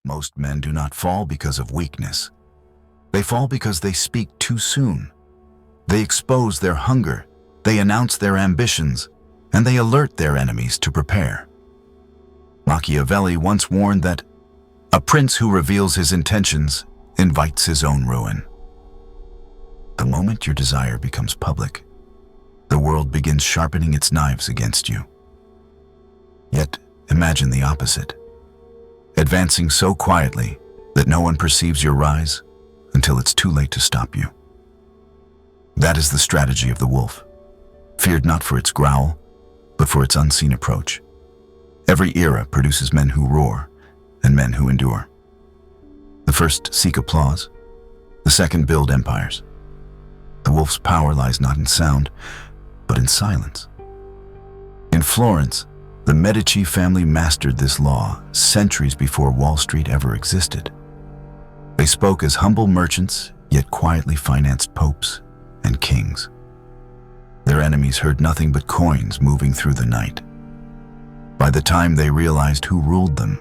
Most men do not fall because of weakness. They fall because they speak too soon. They expose their hunger, they announce their ambitions, and they alert their enemies to prepare. Machiavelli once warned that a prince who reveals his intentions invites his own ruin. The moment your desire becomes public, the world begins sharpening its knives against you. Yet, imagine the opposite. Advancing so quietly that no one perceives your rise until it's too late to stop you. That is the strategy of the wolf, feared not for its growl, but for its unseen approach. Every era produces men who roar and men who endure. The first seek applause, the second build empires. The wolf's power lies not in sound, but in silence. In Florence, the Medici family mastered this law centuries before Wall Street ever existed. They spoke as humble merchants, yet quietly financed popes and kings. Their enemies heard nothing but coins moving through the night. By the time they realized who ruled them,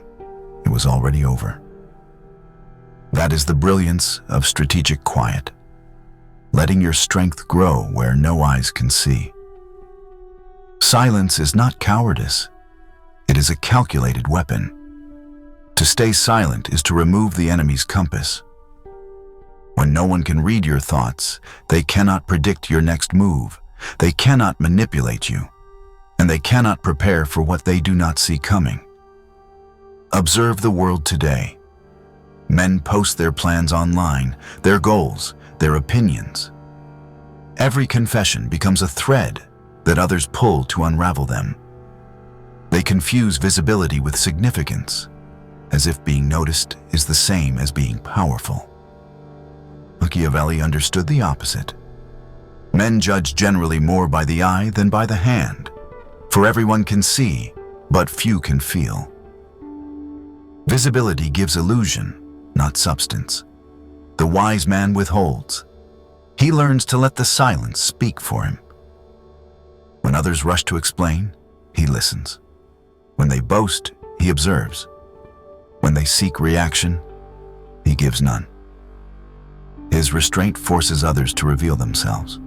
it was already over. That is the brilliance of strategic quiet, letting your strength grow where no eyes can see. Silence is not cowardice. It is a calculated weapon. To stay silent is to remove the enemy's compass. When no one can read your thoughts, they cannot predict your next move. They cannot manipulate you, and they cannot prepare for what they do not see coming. Observe the world today. Men post their plans online, their goals, their opinions. Every confession becomes a thread that others pull to unravel them. They confuse visibility with significance, as if being noticed is the same as being powerful. Machiavelli understood the opposite. Men judge generally more by the eye than by the hand, for everyone can see, but few can feel. Visibility gives illusion, not substance. The wise man withholds. He learns to let the silence speak for him. When others rush to explain, he listens. When they boast, he observes. When they seek reaction, he gives none. His restraint forces others to reveal themselves.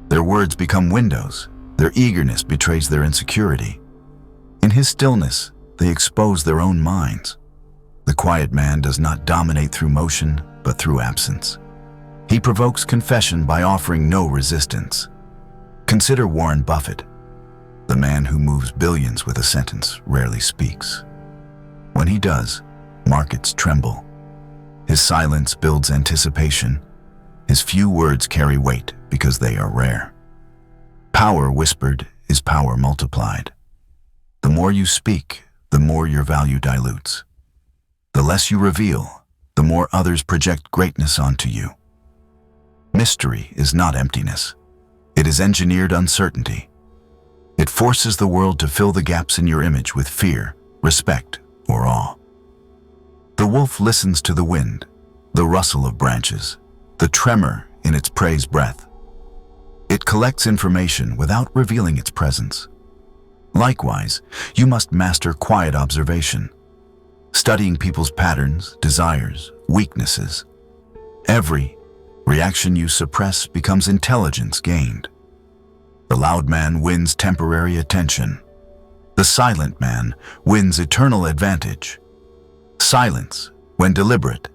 Their words become windows. Their eagerness betrays their insecurity. In his stillness, they expose their own minds. The quiet man does not dominate through motion, but through absence. He provokes confession by offering no resistance. Consider Warren Buffett. The man who moves billions with a sentence rarely speaks. When he does, markets tremble. His silence builds anticipation. His few words carry weight because they are rare. Power whispered is power multiplied. The more you speak, the more your value dilutes. The less you reveal, the more others project greatness onto you. Mystery is not emptiness. It is engineered uncertainty. It forces the world to fill the gaps in your image with fear, respect, or awe. The wolf listens to the wind, the rustle of branches, the tremor in its prey's breath. It collects information without revealing its presence. Likewise, you must master quiet observation, studying people's patterns, desires, weaknesses. Every reaction you suppress becomes intelligence gained. The loud man wins temporary attention. The silent man wins eternal advantage. Silence, when deliberate,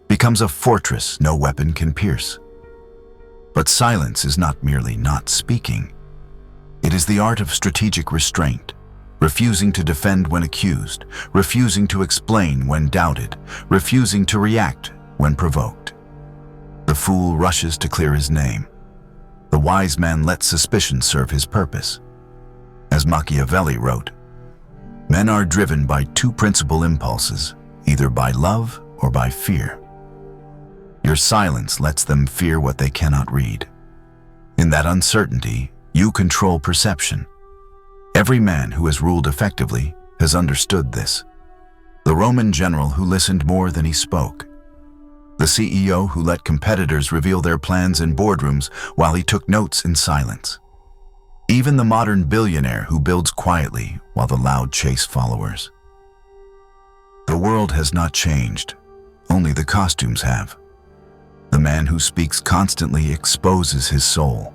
becomes a fortress no weapon can pierce. But silence is not merely not speaking. It is the art of strategic restraint, refusing to defend when accused, refusing to explain when doubted, refusing to react when provoked. The fool rushes to clear his name. The wise man lets suspicion serve his purpose. As Machiavelli wrote, men are driven by two principal impulses, either by love or by fear. Your silence lets them fear what they cannot read. In that uncertainty, you control perception. Every man who has ruled effectively has understood this. The Roman general who listened more than he spoke. The CEO who let competitors reveal their plans in boardrooms while he took notes in silence. Even the modern billionaire who builds quietly while the loud chase followers. The world has not changed, only the costumes have. The man who speaks constantly exposes his soul.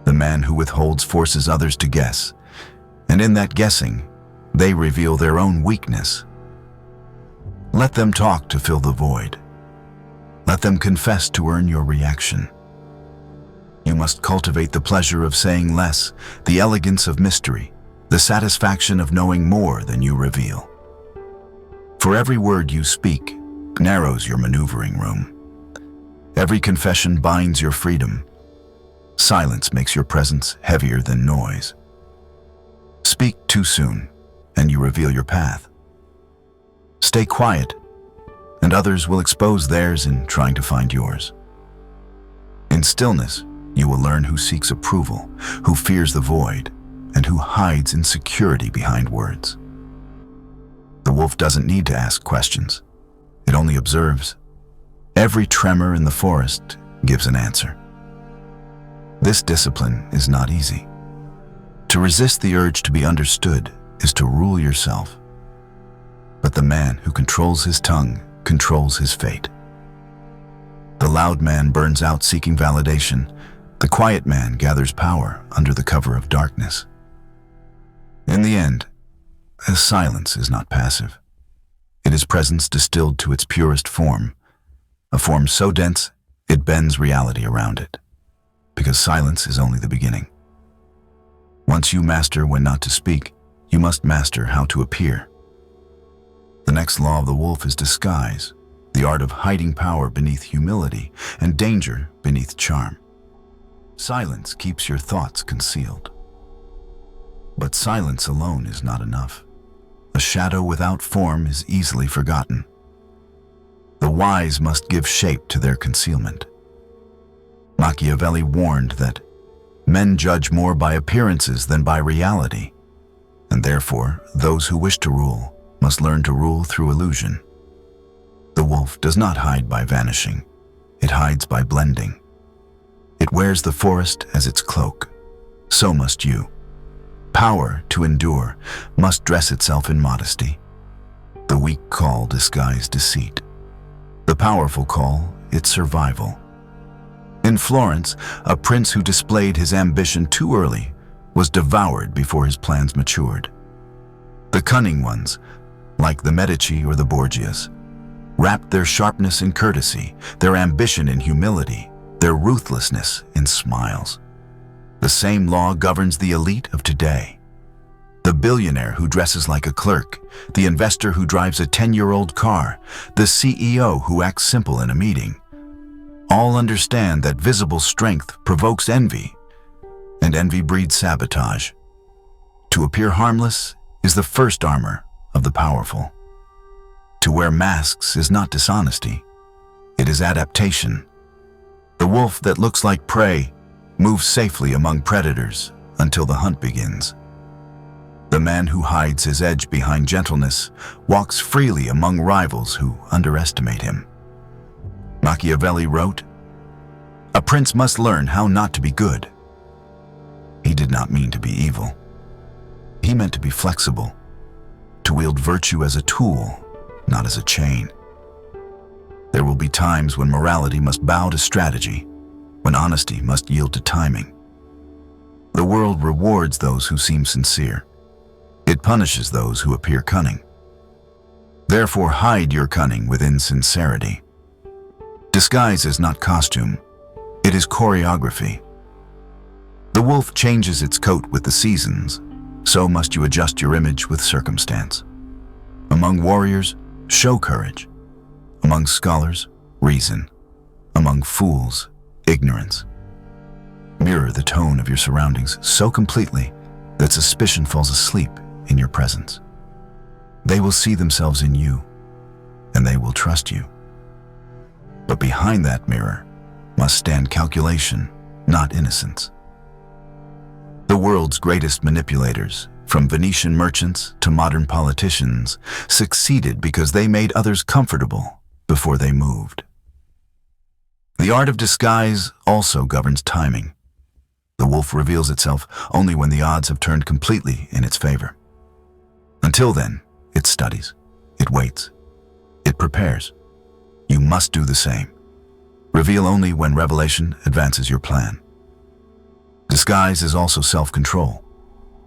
The man who withholds forces others to guess, and in that guessing, they reveal their own weakness. Let them talk to fill the void. Let them confess to earn your reaction. You must cultivate the pleasure of saying less, the elegance of mystery, the satisfaction of knowing more than you reveal. For every word you speak narrows your maneuvering room. Every confession binds your freedom. Silence makes your presence heavier than noise. Speak too soon, and you reveal your path. Stay quiet, and others will expose theirs in trying to find yours. In stillness, you will learn who seeks approval, who fears the void, and who hides insecurity behind words. The wolf doesn't need to ask questions. It only observes. Every tremor in the forest gives an answer. This discipline is not easy. To resist the urge to be understood is to rule yourself. But the man who controls his tongue controls his fate. The loud man burns out seeking validation. The quiet man gathers power under the cover of darkness. In the end, silence is not passive. It is presence distilled to its purest form, a form so dense it bends reality around it, because silence is only the beginning. Once you master when not to speak, you must master how to appear. The next law of the wolf is disguise, the art of hiding power beneath humility and danger beneath charm. Silence keeps your thoughts concealed. But silence alone is not enough. A shadow without form is easily forgotten. The wise must give shape to their concealment. Machiavelli warned that men judge more by appearances than by reality, and therefore those who wish to rule must learn to rule through illusion. The wolf does not hide by vanishing. It hides by blending. It wears the forest as its cloak. So must you. Power to endure must dress itself in modesty. The weak call disguised deceit. The powerful call its survival. In Florence, a prince who displayed his ambition too early was devoured before his plans matured. The cunning ones, like the Medici or the Borgias, wrapped their sharpness in courtesy, their ambition in humility, their ruthlessness in smiles. The same law governs the elite of today. The billionaire who dresses like a clerk, the investor who drives a 10-year-old car, the CEO who acts simple in a meeting, all understand that visible strength provokes envy, and envy breeds sabotage. To appear harmless is the first armor of the powerful. To wear masks is not dishonesty, it is adaptation. The wolf that looks like prey moves safely among predators until the hunt begins. The man who hides his edge behind gentleness walks freely among rivals who underestimate him. Machiavelli wrote, "A prince must learn how not to be good." He did not mean to be evil. He meant to be flexible, to wield virtue as a tool, not as a chain. There will be times when morality must bow to strategy, when honesty must yield to timing. The world rewards those who seem sincere. It punishes those who appear cunning. Therefore, hide your cunning within sincerity. Disguise is not costume, it is choreography. The wolf changes its coat with the seasons, so must you adjust your image with circumstance. Among warriors, show courage. Among scholars, reason. Among fools, ignorance. Mirror the tone of your surroundings so completely that suspicion falls asleep in your presence. They will see themselves in you, and they will trust you. But behind that mirror must stand calculation, not innocence. The world's greatest manipulators, from Venetian merchants to modern politicians, succeeded because they made others comfortable before they moved. The art of disguise also governs timing. The wolf reveals itself only when the odds have turned completely in its favor. Until then, it studies, It waits. It prepares. You must do the same. Reveal only when revelation advances your plan. Disguise is also self-control,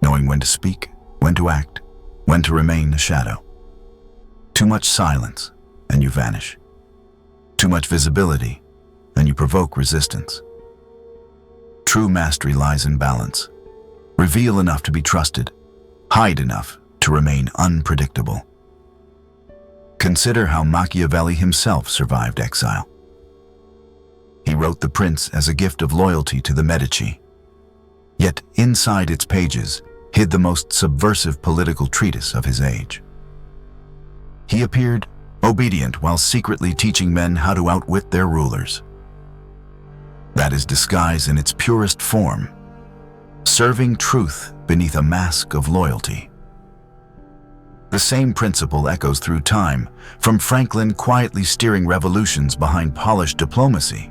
knowing when to speak, when to act, when to remain a shadow. Too much silence, and you vanish. Too much visibility, and you provoke resistance. True mastery lies in balance. Reveal enough to be trusted, hide enough to remain unpredictable. Consider how Machiavelli himself survived exile. He wrote The Prince as a gift of loyalty to the Medici. Yet inside its pages hid the most subversive political treatise of his age. He appeared obedient while secretly teaching men how to outwit their rulers. That is disguise in its purest form, serving truth beneath a mask of loyalty. The same principle echoes through time, from Franklin quietly steering revolutions behind polished diplomacy,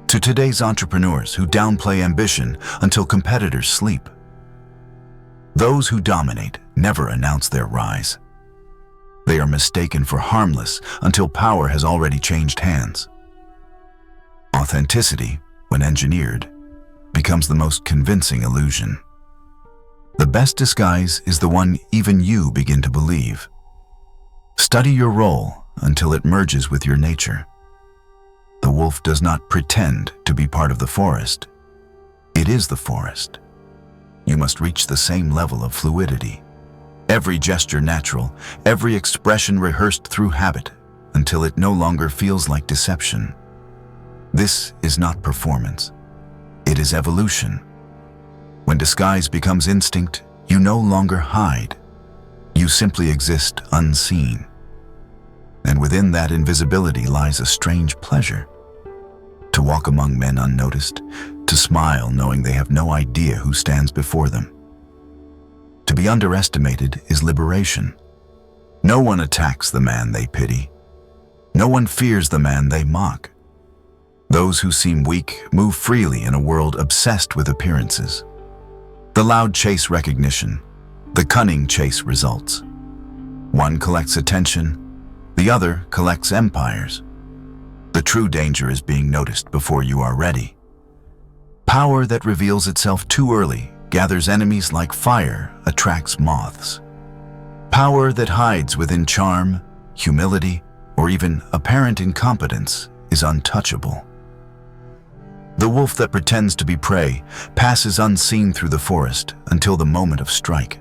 to today's entrepreneurs who downplay ambition until competitors sleep. Those who dominate never announce their rise. They are mistaken for harmless until power has already changed hands. Authenticity, when engineered, becomes the most convincing illusion. The best disguise is the one even you begin to believe. Study your role until it merges with your nature. The wolf does not pretend to be part of the forest. It is the forest. You must reach the same level of fluidity. Every gesture natural, every expression rehearsed through habit, until it no longer feels like deception. This is not performance. It is evolution. When disguise becomes instinct, you no longer hide. You simply exist unseen. And within that invisibility lies a strange pleasure. To walk among men unnoticed, to smile knowing they have no idea who stands before them. To be underestimated is liberation. No one attacks the man they pity. No one fears the man they mock. Those who seem weak move freely in a world obsessed with appearances. The loud chase recognition, the cunning chase results. One collects attention, the other collects empires. The true danger is being noticed before you are ready. Power that reveals itself too early gathers enemies like fire attracts moths. Power that hides within charm, humility, or even apparent incompetence is untouchable. The wolf that pretends to be prey passes unseen through the forest until the moment of strike.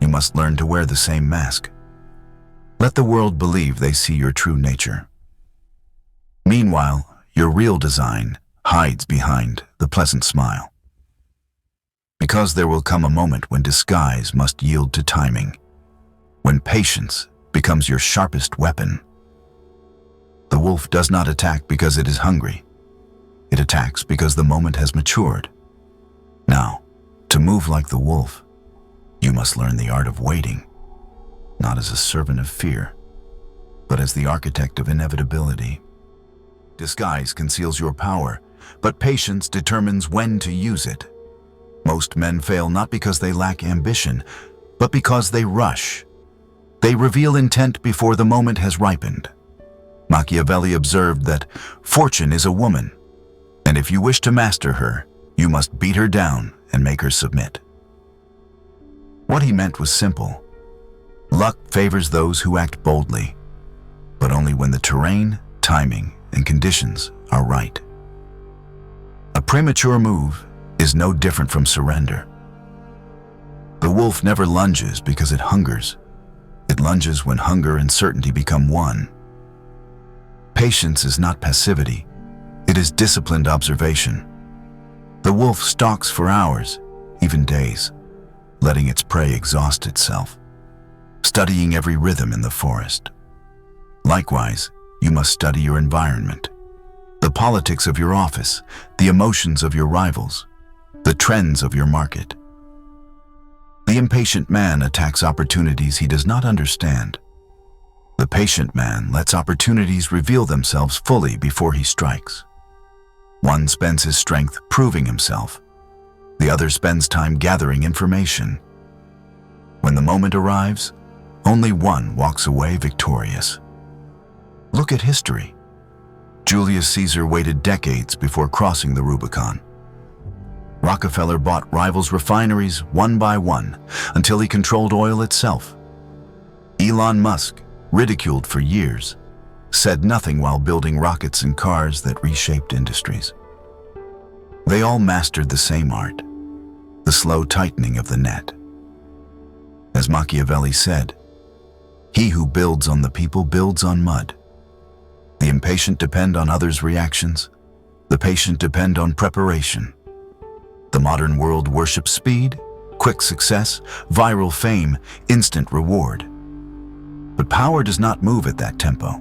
You must learn to wear the same mask. Let the world believe they see your true nature. Meanwhile, your real design hides behind the pleasant smile. Because there will come a moment when disguise must yield to timing, when patience becomes your sharpest weapon. The wolf does not attack because it is hungry. It attacks because the moment has matured. Now, to move like the wolf, you must learn the art of waiting, not as a servant of fear, but as the architect of inevitability. Disguise conceals your power, but patience determines when to use it. Most men fail not because they lack ambition, but because they rush. They reveal intent before the moment has ripened. Machiavelli observed that fortune is a woman, and if you wish to master her, you must beat her down and make her submit. What he meant was simple. Luck favors those who act boldly, but only when the terrain, timing, and conditions are right. A premature move is no different from surrender. The wolf never lunges because it hungers. It lunges when hunger and certainty become one. Patience is not passivity. It is disciplined observation. The wolf stalks for hours, even days, letting its prey exhaust itself, studying every rhythm in the forest. Likewise, you must study your environment, the politics of your office, the emotions of your rivals, the trends of your market. The impatient man attacks opportunities he does not understand. The patient man lets opportunities reveal themselves fully before he strikes. One spends his strength proving himself. The other spends time gathering information. When the moment arrives, only one walks away victorious. Look at history. Julius Caesar waited decades before crossing the Rubicon. Rockefeller bought rivals' refineries one by one until he controlled oil itself. Elon Musk, ridiculed for years, said nothing while building rockets and cars that reshaped industries. They all mastered the same art, the slow tightening of the net. As Machiavelli said, "He who builds on the people builds on mud." The impatient depend on others' reactions. The patient depend on preparation. The modern world worships speed, quick success, viral fame, instant reward. But power does not move at that tempo.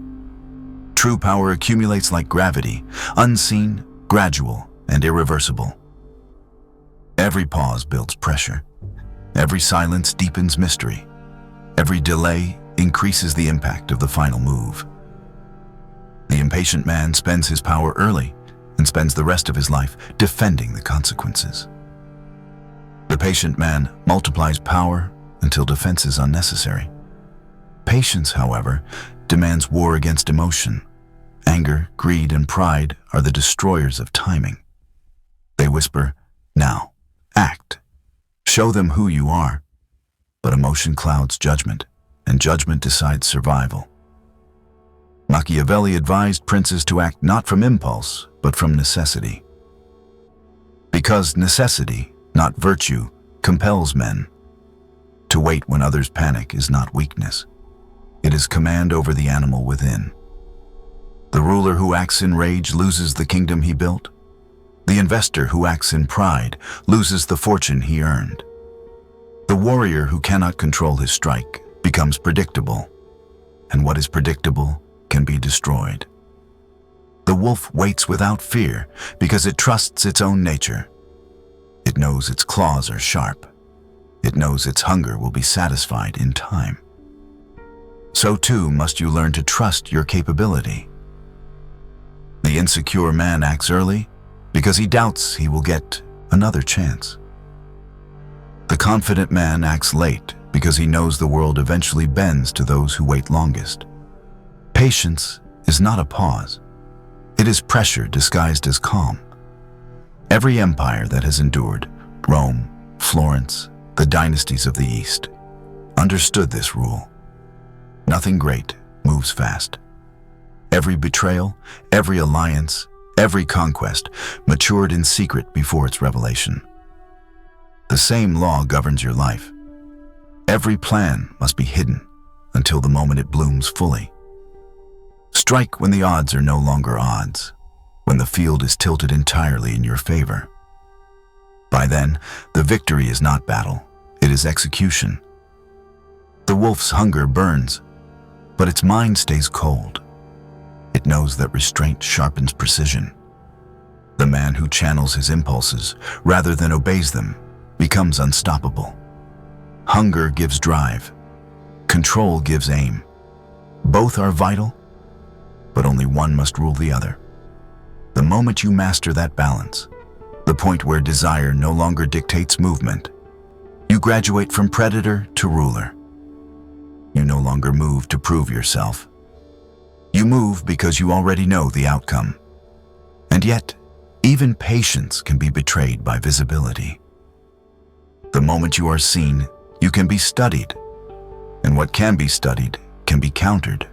True power accumulates like gravity, unseen, gradual, and irreversible. Every pause builds pressure. Every silence deepens mystery. Every delay increases the impact of the final move. The impatient man spends his power early and spends the rest of his life defending the consequences. The patient man multiplies power until defense is unnecessary. Patience, however, demands war against emotion. Anger, greed, and pride are the destroyers of timing. They whisper, "Now, act. Show them who you are." But emotion clouds judgment, and judgment decides survival. Machiavelli advised princes to act not from impulse, but from necessity. Because necessity, not virtue, compels men. To wait when others panic is not weakness. It is command over the animal within. The ruler who acts in rage loses the kingdom he built. The investor who acts in pride loses the fortune he earned. The warrior who cannot control his strike becomes predictable, and what is predictable can be destroyed. The wolf waits without fear because it trusts its own nature. It knows its claws are sharp. It knows its hunger will be satisfied in time. So too must you learn to trust your capability. The insecure man acts early because he doubts he will get another chance. The confident man acts late because he knows the world eventually bends to those who wait longest. Patience is not a pause. It is pressure disguised as calm. Every empire that has endured, Rome, Florence, the dynasties of the East, understood this rule. Nothing great moves fast. Every betrayal, every alliance, every conquest matured in secret before its revelation. The same law governs your life. Every plan must be hidden until the moment it blooms fully. Strike when the odds are no longer odds, when the field is tilted entirely in your favor. By then, the victory is not battle, it is execution. The wolf's hunger burns, but its mind stays cold. It knows that restraint sharpens precision. The man who channels his impulses rather than obeys them becomes unstoppable. Hunger gives drive. Control gives aim. Both are vital, but only one must rule the other. The moment you master that balance, the point where desire no longer dictates movement, you graduate from predator to ruler. You no longer move to prove yourself. You move because you already know the outcome. And yet, even patience can be betrayed by visibility. The moment you are seen, you can be studied. And what can be studied can be countered.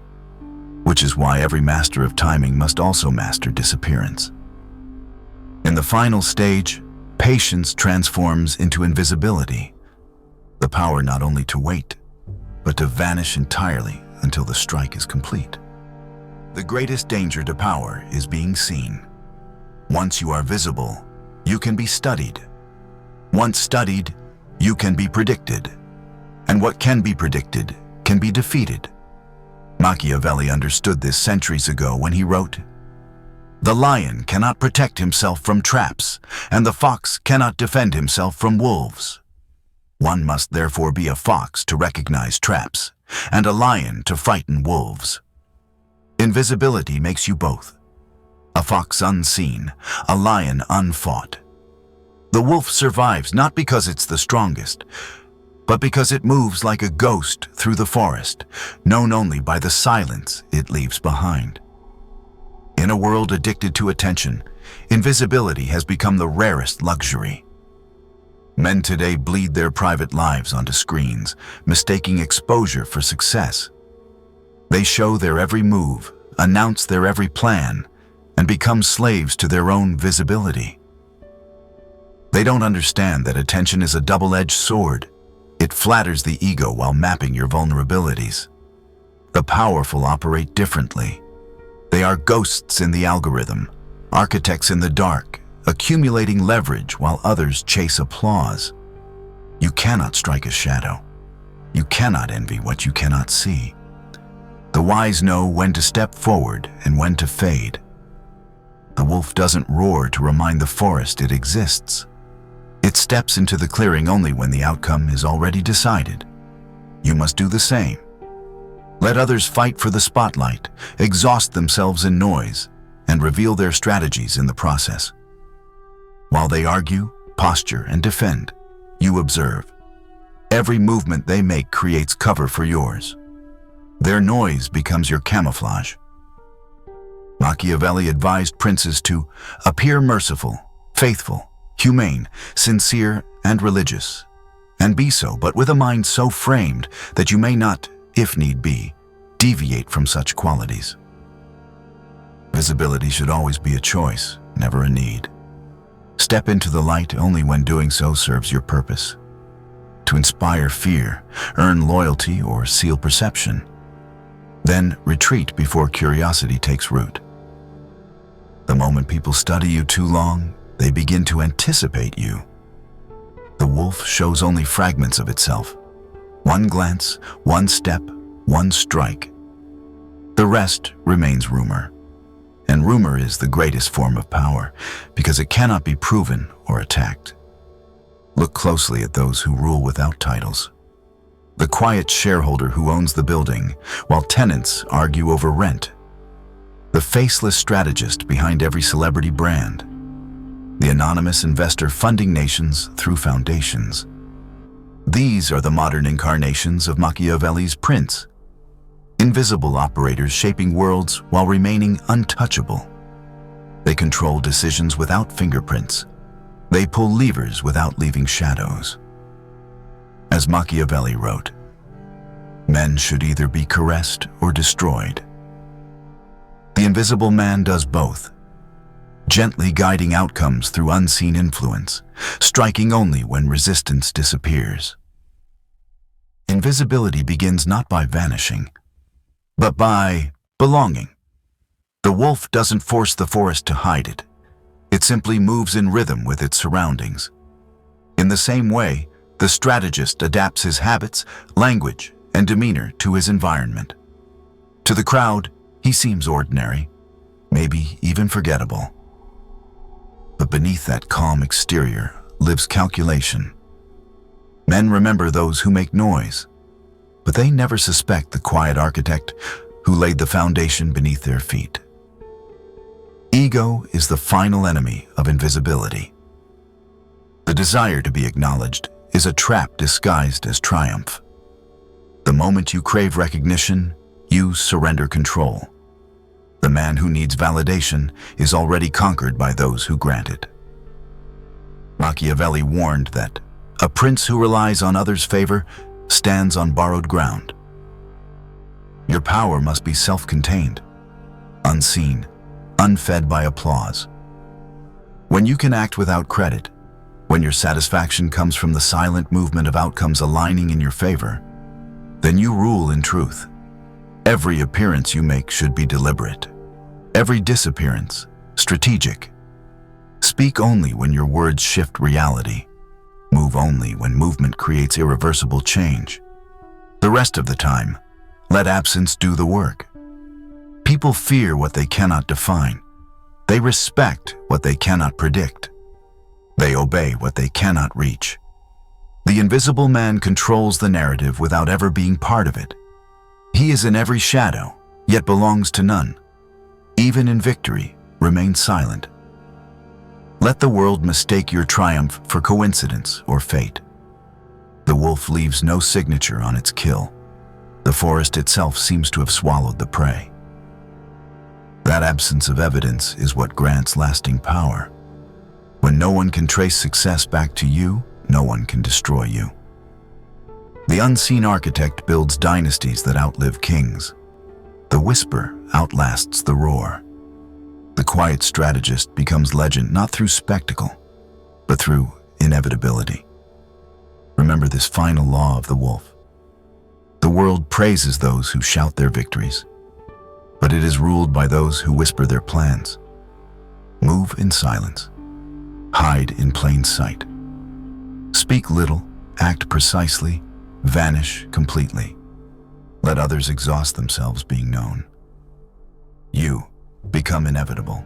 Which is why every master of timing must also master disappearance. In the final stage, patience transforms into invisibility. The power not only to wait, but to vanish entirely until the strike is complete. The greatest danger to power is being seen. Once you are visible, you can be studied. Once studied, you can be predicted. And what can be predicted can be defeated. Machiavelli understood this centuries ago when he wrote, "The lion cannot protect himself from traps, and the fox cannot defend himself from wolves. One must therefore be a fox to recognize traps, and a lion to frighten wolves." Invisibility makes you both. A fox unseen, a lion unfought. The wolf survives not because it's the strongest, but because it moves like a ghost through the forest, known only by the silence it leaves behind. In a world addicted to attention, invisibility has become the rarest luxury. Men today bleed their private lives onto screens, mistaking exposure for success. They show their every move, announce their every plan, and become slaves to their own visibility. They don't understand that attention is a double-edged sword. It flatters the ego while mapping your vulnerabilities. The powerful operate differently. They are ghosts in the algorithm, architects in the dark, accumulating leverage while others chase applause. You cannot strike a shadow. You cannot envy what you cannot see. The wise know when to step forward and when to fade. The wolf doesn't roar to remind the forest it exists. It steps into the clearing only when the outcome is already decided. You must do the same. Let others fight for the spotlight, exhaust themselves in noise, and reveal their strategies in the process. While they argue, posture, and defend, you observe. Every movement they make creates cover for yours. Their noise becomes your camouflage. Machiavelli advised princes to appear merciful, faithful, humane, sincere, and religious, and be so, but with a mind so framed that you may not, if need be, deviate from such qualities. Visibility should always be a choice, never a need. Step into the light only when doing so serves your purpose. To inspire fear, earn loyalty, or seal perception. Then retreat before curiosity takes root. The moment people study you too long, they begin to anticipate you. The wolf shows only fragments of itself. One glance, one step, one strike. The rest remains rumor. And rumor is the greatest form of power because it cannot be proven or attacked. Look closely at those who rule without titles. The quiet shareholder who owns the building, while tenants argue over rent. The faceless strategist behind every celebrity brand. The anonymous investor funding nations through foundations. These are the modern incarnations of Machiavelli's prince. Invisible operators shaping worlds while remaining untouchable. They control decisions without fingerprints. They pull levers without leaving shadows. As Machiavelli wrote, men should either be caressed or destroyed. The invisible man does both, gently guiding outcomes through unseen influence, striking only when resistance disappears. Invisibility begins not by vanishing, but by belonging. The wolf doesn't force the forest to hide it. It simply moves in rhythm with its surroundings. In the same way, the strategist adapts his habits, language, and demeanor to his environment. To the crowd, he seems ordinary, maybe even forgettable. But beneath that calm exterior lives calculation. Men remember those who make noise, but they never suspect the quiet architect who laid the foundation beneath their feet. Ego is the final enemy of invisibility. The desire to be acknowledged is a trap disguised as triumph. The moment you crave recognition, you surrender control. The man who needs validation is already conquered by those who grant it. Machiavelli warned that a prince who relies on others' favor stands on borrowed ground. Your power must be self-contained, unseen, unfed by applause. When you can act without credit, when your satisfaction comes from the silent movement of outcomes aligning in your favor, then you rule in truth. Every appearance you make should be deliberate. Every disappearance, strategic. Speak only when your words shift reality. Move only when movement creates irreversible change. The rest of the time, let absence do the work. People fear what they cannot define. They respect what they cannot predict. They obey what they cannot reach. The invisible man controls the narrative without ever being part of it. He is in every shadow, yet belongs to none. Even in victory, remain silent. Let the world mistake your triumph for coincidence or fate. The wolf leaves no signature on its kill. The forest itself seems to have swallowed the prey. That absence of evidence is what grants lasting power. When no one can trace success back to you, no one can destroy you. The unseen architect builds dynasties that outlive kings. The whisper outlasts the roar. The quiet strategist becomes legend not through spectacle, but through inevitability. Remember this final law of the wolf. The world praises those who shout their victories, but it is ruled by those who whisper their plans. Move in silence. Hide in plain sight. Speak little, act precisely, vanish completely. Let others exhaust themselves being known. You become inevitable.